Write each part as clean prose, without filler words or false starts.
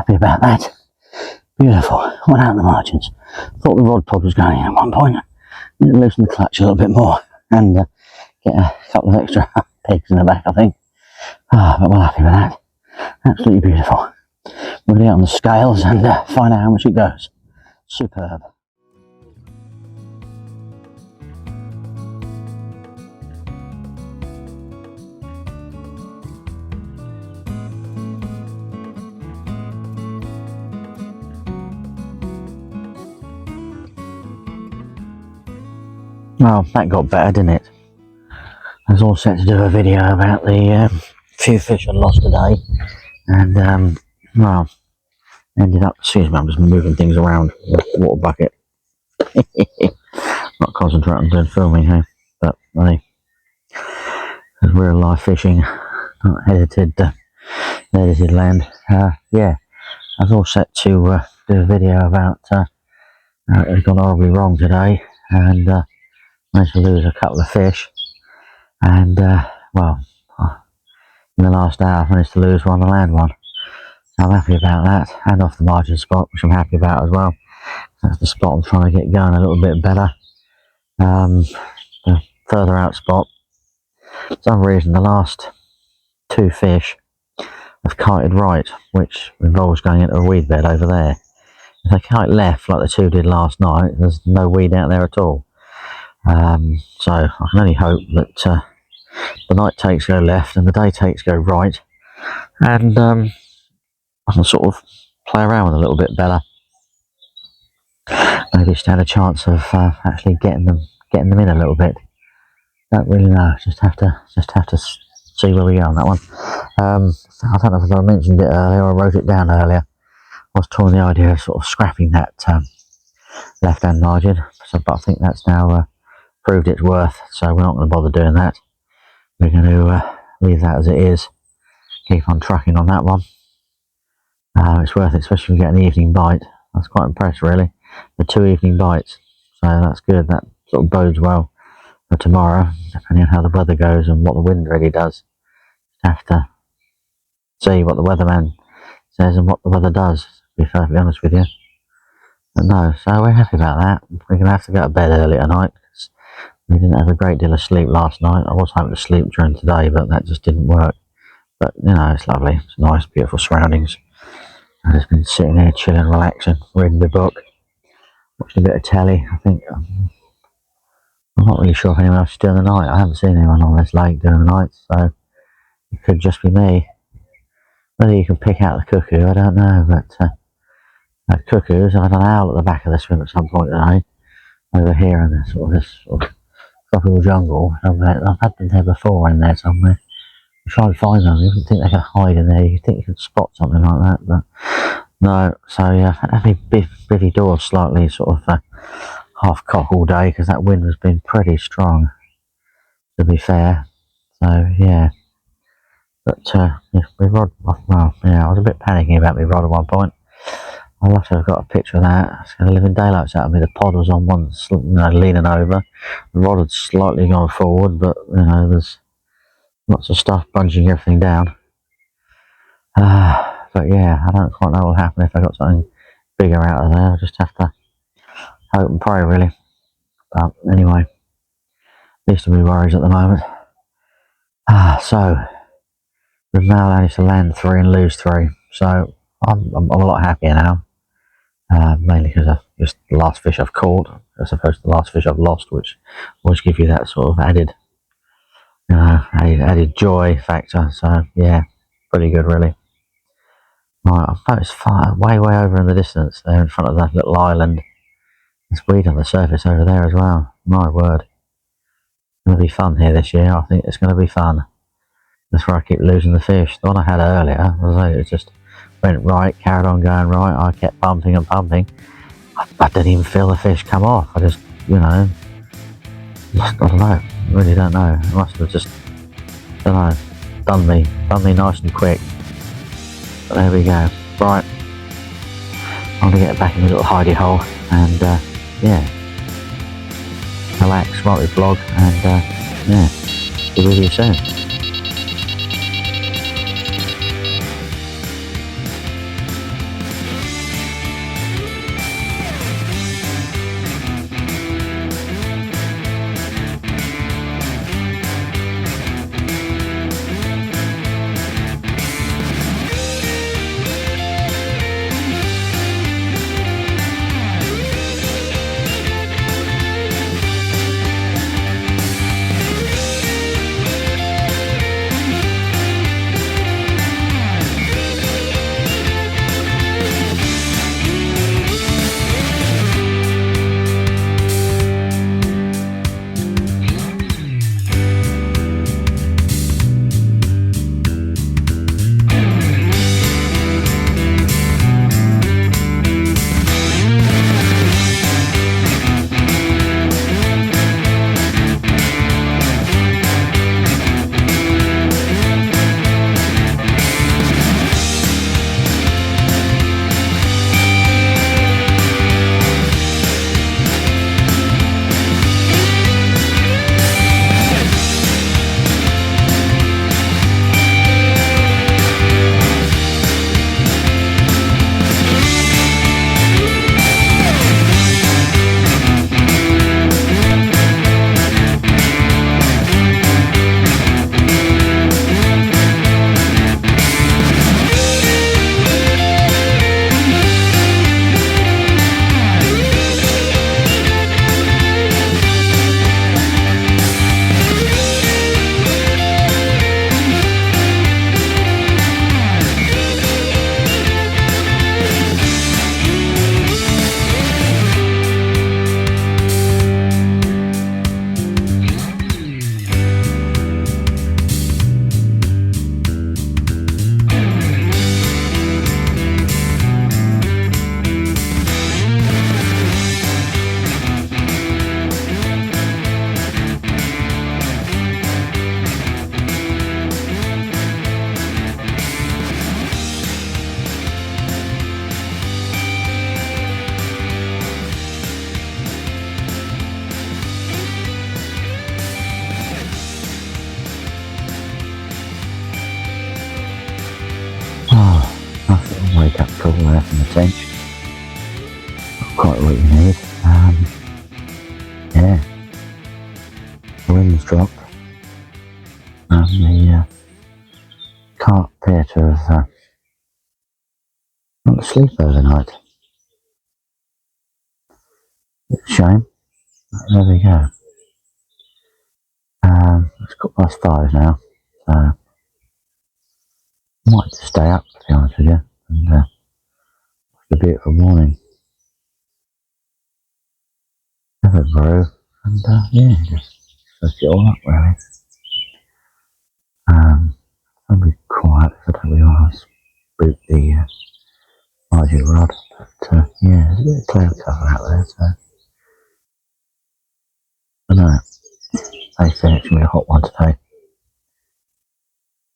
happy about that. Beautiful. Went out in the margins. Thought the rod pod was going at one point. Need to loosen the clutch a little bit more and get a couple of extra pegs in the back, I think. But we're happy with that. Absolutely beautiful. We'll get on the scales and find out how much it goes. Superb. Well, that got better, didn't it? I was all set to do a video about the few fish I lost today, and well, ended up, excuse me, I'm just moving things around the water bucket. Not concentrating on doing filming here, but hey, it's real life fishing, not edited land. Yeah, I was all set to do a video about it gone horribly wrong today, and managed to lose a couple of fish, and well, in the last hour I managed to lose one and land one. So I'm happy about that, and off the margin spot, which I'm happy about as well. That's the spot I'm trying to get going a little bit better. The further out spot, for some reason the last two fish have kited right, which involves going into a weed bed over there. If they kite left like the two did last night, there's no weed out there at all. So I can only hope that the night takes go left and the day takes go right, and I can sort of play around with a little bit better. Maybe stand a chance of actually getting them in a little bit. Don't really know. Just have to see where we go on that one. I don't know if I mentioned it earlier or wrote it down earlier. I was toying the idea of sort of scrapping that left hand margin, but I think that's now proved its worth, so we're not going to bother doing that. We're going to leave that as it is, keep on trucking on that one. It's worth it, especially if we get an evening bite. I was quite impressed, really. The 2 evening bites, so that's good. That sort of bodes well for tomorrow, depending on how the weather goes and what the wind really does. Have to see what the weatherman says and what the weather does, to be perfectly honest with you. But no, so we're happy about that. We're going to have to go to bed early tonight, because we didn't have a great deal of sleep last night. I was hoping to sleep during today, but that just didn't work. But, you know, it's lovely. It's nice, beautiful surroundings. I've just been sitting here chilling, relaxing, reading the book, watching a bit of telly. I think I'm not really sure if anyone else is doing the night. I haven't seen anyone on this lake doing the night, so it could just be me. Whether you can pick out the cuckoo, I don't know, but cuckoos, I had an owl at the back of the swim at some point today, over here in this sort of tropical jungle. I've had them there before in there somewhere. I tried to find them. You wouldn't think they could hide in there. You'd think you could spot something like that, but no. So yeah, I've had to be bivvy doors slightly sort of half cock all day, because that wind has been pretty strong, to be fair. So yeah, but my rod, well, yeah, I was a bit panicking about my rod at one point. I must have got a picture of that. It's going to live in daylights out of me. The pod was on one, leaning over. The rod had slightly gone forward, but there's lots of stuff bunching everything down. But yeah, I don't quite know what will happen if I got something bigger out of there. I just have to hope and pray, really. But anyway, least of my worries at the moment. So we've now managed to land 3 and lose 3. So I'm a lot happier now. Mainly because I've just the last fish I've caught, as opposed to the last fish I've lost, which always give you that sort of added joy factor. So yeah, pretty good, really. Right, I've noticed way over in the distance there, in front of that little island, there's weed on the surface over there as well. My word, it's going to be fun here this year. I think it's going to be fun. That's where I keep losing the fish. The one I had earlier, it just went right, carried on going right. I kept pumping and pumping. I didn't even feel the fish come off. I just, I don't know. I really don't know. It must have just, done me nice and quick. But there we go. Right, I'm gonna get back in the little hidey hole and yeah, relax, write my blog, and yeah, be with you soon. Tench. Quite what you need. Yeah. The wind's dropped. And the Carp appear to have not sleep overnight. It's a shame. But there we go. It's 5:15 now, so I might just stay up, to be honest with you, and watch the beautiful morning. Have a brew, and yeah, just soak it all up really. I'll be quiet if I don't realise boot the margin rod, but yeah, there's a bit of cloud cover out there, so I don't know. They say it's going to be a hot one today.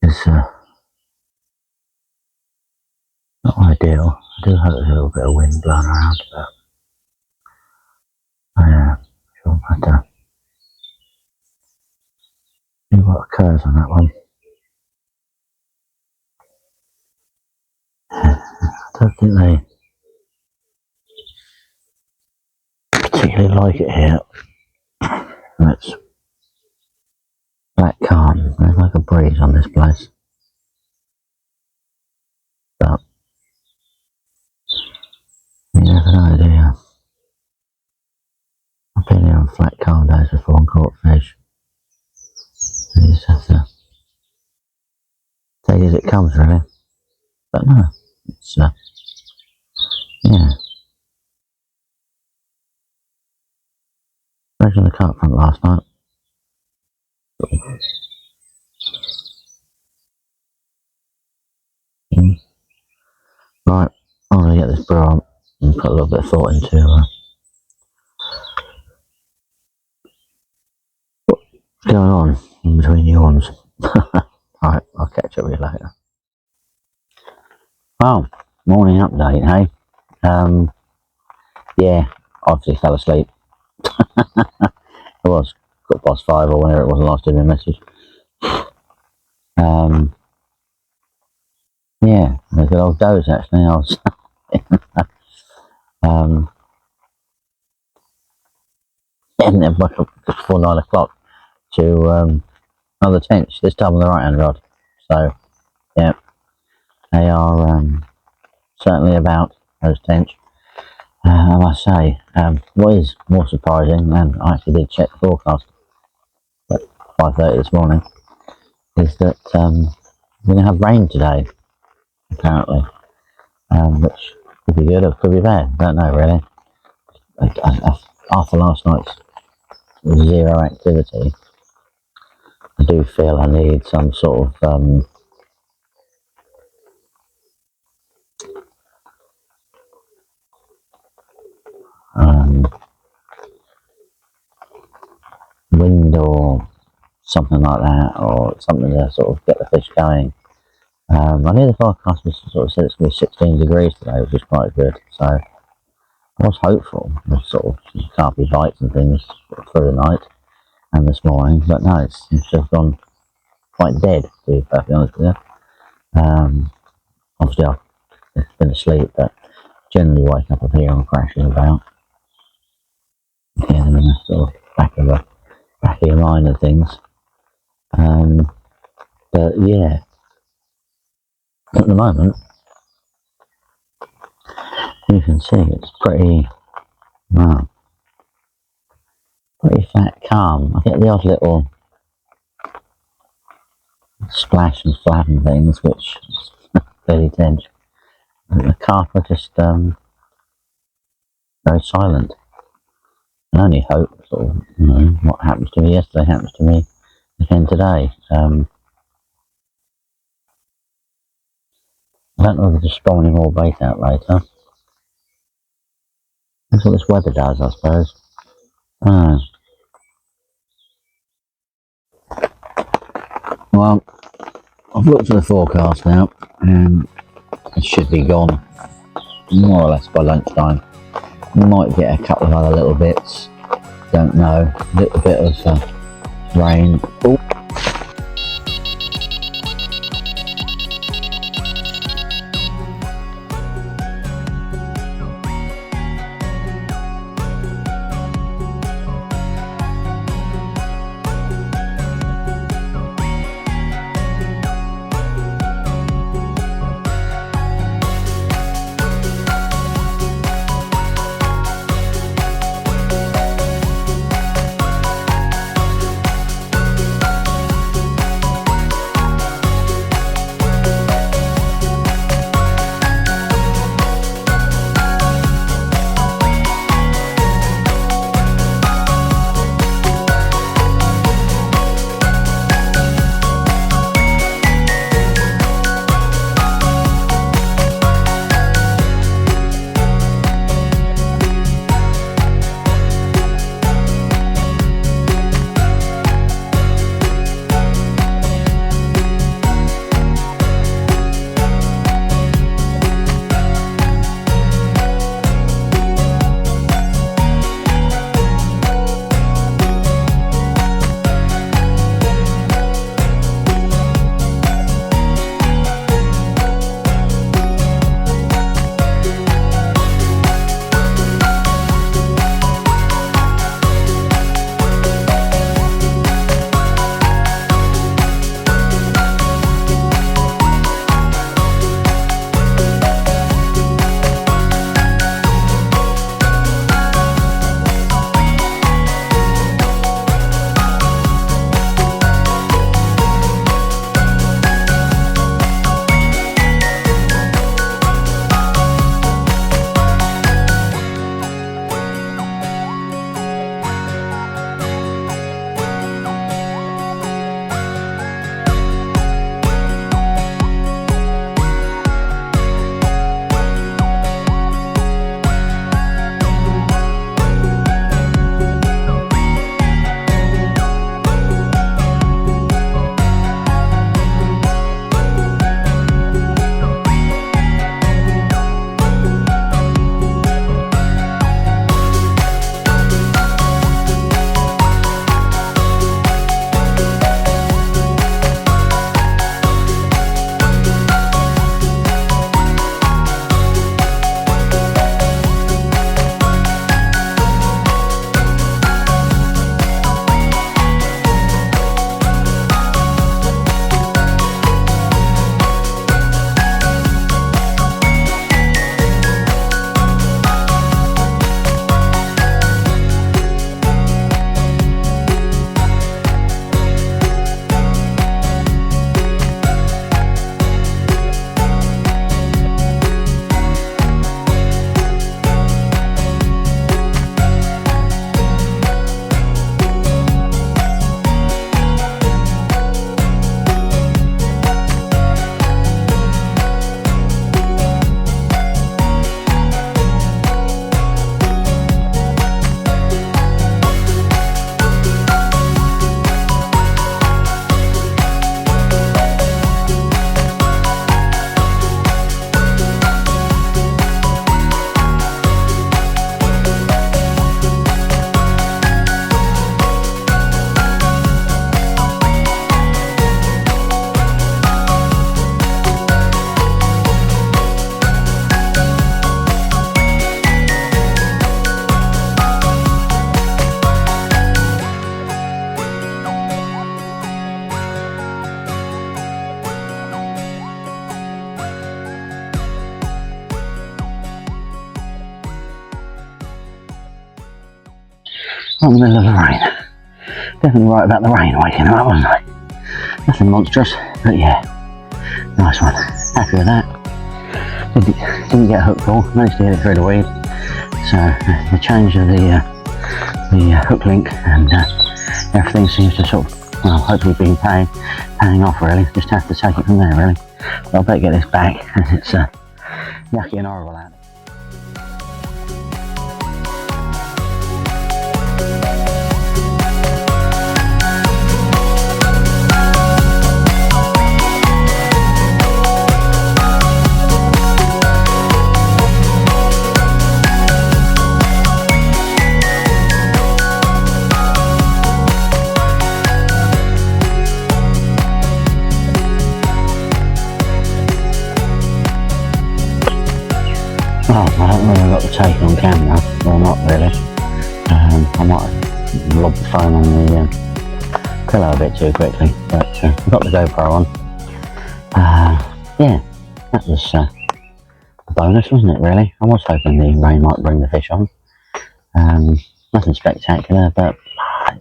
It's not ideal. I do hope there's a little bit of wind blowing around, but yeah, sure matter. See what occurs on that one. I don't think they particularly like it here. It's black calm. There's like a breeze on this place, but you never know, do you? I've been here on flat calm days before and caught fish. You just have to take it as it comes, really. But no, it's yeah. Especially the carp front last night. Right, I'm going to get this brew on and put a little bit of thought into what's going on in between yawns. Alright, I'll catch up with you later. Well, morning update, hey? Yeah, obviously fell asleep. It was 5:15 or whenever it was the last time I message. Yeah, it was a good old doze actually. I was getting there before 9 o'clock to another Tench, this time on the right hand rod. So, yeah, they are certainly about those Tench. I must say, what is more surprising, and I actually did check the forecast at 5:30 this morning, is that we're going to have rain today, apparently, which could be good or could be bad. Don't know really. After last night's zero activity, I do feel I need some sort of wind or something like that, or something to sort of get the fish going. I knew the forecast was sort of said it's going to be 16 degrees today, which is quite good. So I was hopeful with sort of carpy bites and things for the night and this morning, but no, it's just gone quite dead, to be perfectly honest with you. Obviously I've been asleep, but generally wake up here and crashing about. Yeah, in the sort of back of your mind and things. But yeah, at the moment you can see it's pretty flat calm. I get the odd little splash and flap and things, which is fairly tense. The carp are just very silent. I only hope sort of, what happened to me yesterday happens to me again today. I don't know if they're just spawning more bait out later. That's what this weather does, I suppose. Well, I've looked at the forecast now, and it should be gone more or less by lunchtime. We might get a couple of other little bits, don't know, a little bit of rain. Ooh. Right in the middle of the rain. Definitely right about the rain waking him up, wasn't I? Nothing monstrous, but yeah, nice one. Happy with that. Didn't get hooked all, managed to get it through the weed. So the change of the hook link and everything seems to sort of, well, hopefully being paying off really. Just have to take it from there really. But I better get this back as it's yucky and horrible out there. Well, I don't know if I got the take on camera, or not really. I might have lobbed the phone on the pillow a bit too quickly, but I got the GoPro on. Yeah, that was a bonus, wasn't it really? I was hoping the rain might bring the fish on. Nothing spectacular, but I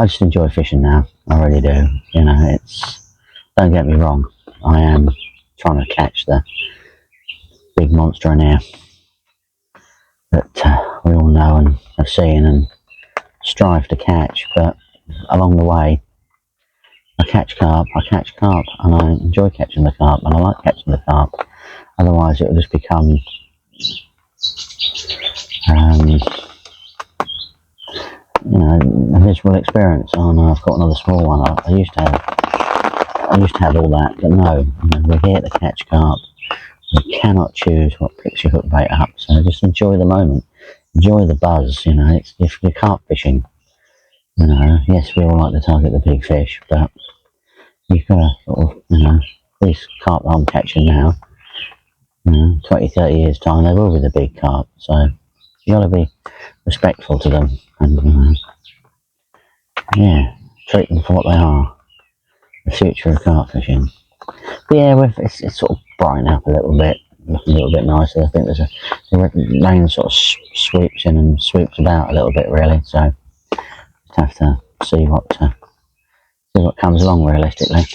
just enjoy fishing now, I really do. You know, don't get me wrong, I am trying to catch the big monster in here that we all know and have seen and strive to catch, but along the way I catch carp, and I enjoy catching the carp, and I like catching the carp. Otherwise it will just become you know, a miserable experience. Oh no, I've got another small one. I used to have all that, but no, you know, we're here to catch carp. You cannot choose what picks your hook bait up, so just enjoy the moment, enjoy the buzz. You know, if you're carp fishing, you know, yes, we all like to target the big fish, but you've got to sort of, you know, these carp that I'm catching now, you know, 20-30 years time they will be the big carp, so you got to be respectful to them and yeah, treat them for what they are, the future of carp fishing. But yeah, it's sort of brightened up a little bit, looking a little bit nicer. I think the rain sort of sweeps in and sweeps about a little bit really, so just have to see what comes along realistically.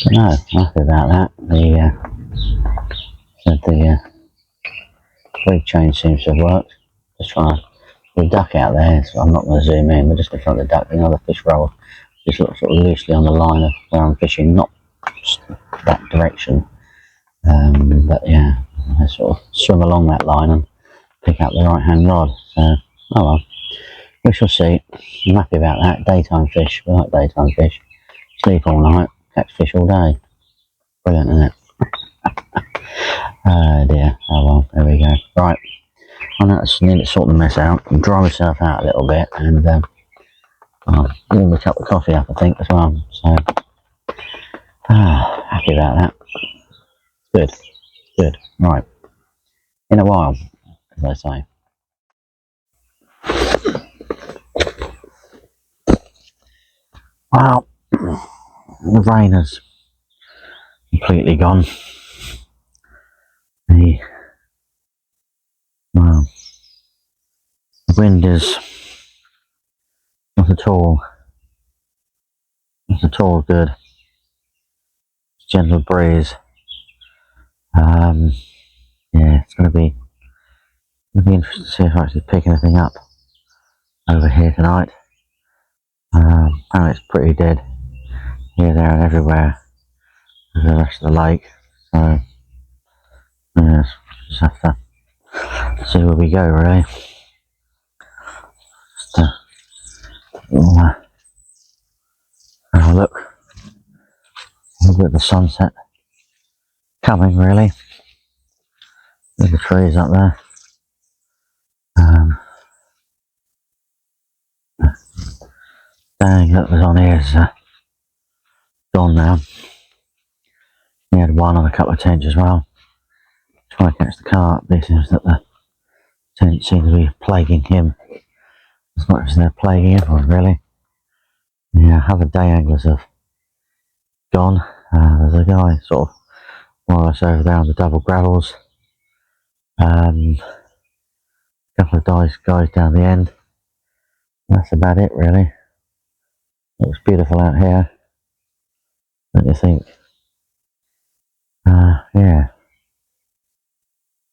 But no, I'm happy about that. The rig change seems to have worked. Just trying to, there's a duck out there, so I'm not going to zoom in, but just in front of the duck, another fish roll just looks sort of loosely on the line of where I'm fishing, not that direction, but yeah, I sort of swim along that line and pick up the right hand rod. So oh well, we shall see. I'm happy about that. Daytime fish, we like daytime fish. Sleep all night, catch fish all day. Brilliant, isn't it? Oh dear, oh well, there we go. Right, I just need to sort the mess out and dry myself out a little bit, and I'll warm a cup of coffee up I think as well, so happy about that. Good, right, in a while, as I say. Well, the rain has completely gone. The wind is not at all good. It's a gentle breeze. Yeah, it's going to be interesting to see if I actually pick anything up over here tonight. Apparently it's pretty dead here, there and everywhere with the rest of the lake, so yeah, just have to see where we go really. Just have a look at the sunset coming really, with the trees up there. Dang, that was on here is gone now. He had one on a couple of tench as well. Trying to catch the carp. It seems that the tench seems to be plaguing him as much as they're plaguing everyone really. Yeah, other day anglers have gone. There's a guy sort of more or less over there on the double gravels. A couple of guys down the end. That's about it, really. Looks beautiful out here, don't you think? Yeah.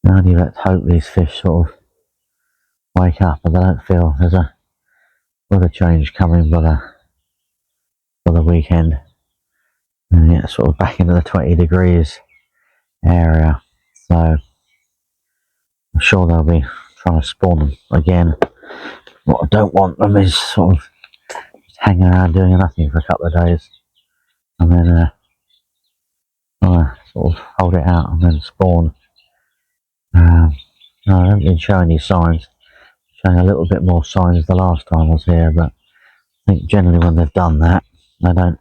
Now let's hope these fish sort of wake up, but I don't feel there's a weather change coming for the weekend. And yeah, sort of back into the 20 degrees area. So I'm sure they'll be trying to spawn them again. What I don't want them is sort of just hanging around doing nothing for a couple of days. And then sort of hold it out and then spawn. No, I haven't been showing you signs. Showing a little bit more signs the last time I was here, but I think generally when they've done that, they don't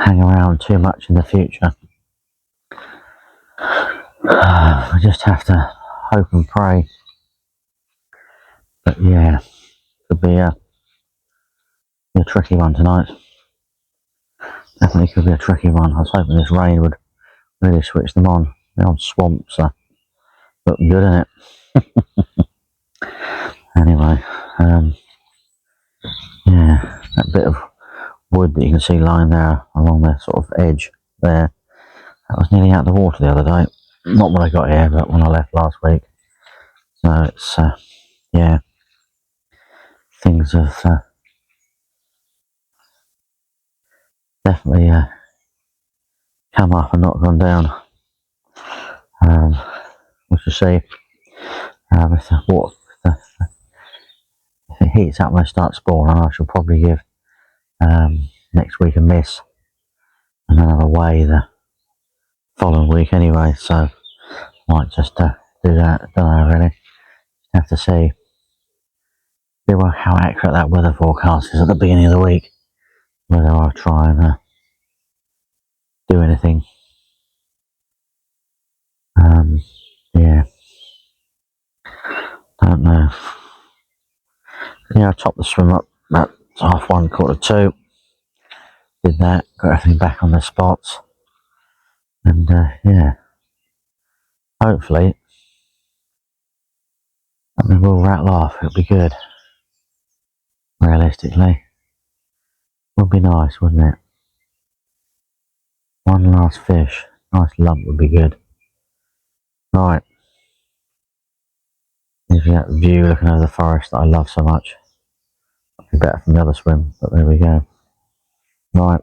hang around too much in the future. I just have to hope and pray. But yeah, could be a tricky one tonight. Definitely could be a tricky one. I was hoping this rain would really switch them on. The old swamps are looking good, isn't it? Anyway, yeah, that bit of wood that you can see lying there along the sort of edge there, that was nearly out of the water the other day. Not when I got here, but when I left last week. So it's, yeah, things have definitely come up and not gone down. We shall see if it heats up when I start spawning. I shall probably give next week a miss and then have a weigh the following week anyway. So I might just do that. Don't know really. Have to see how accurate that weather forecast is at the beginning of the week. Whether I'll try and do anything. Yeah, don't know. Yeah, I topped the swim up at 1:30, 1:45. Did that, got everything back on the spots, and yeah, hopefully, I mean, we'll rattle off. It'll be good. Realistically, would be nice, wouldn't it? One last fish, nice lump would be good. Right, if you have the view looking over the forest that I love so much, it'd be better from the other swim. But there we go. Right.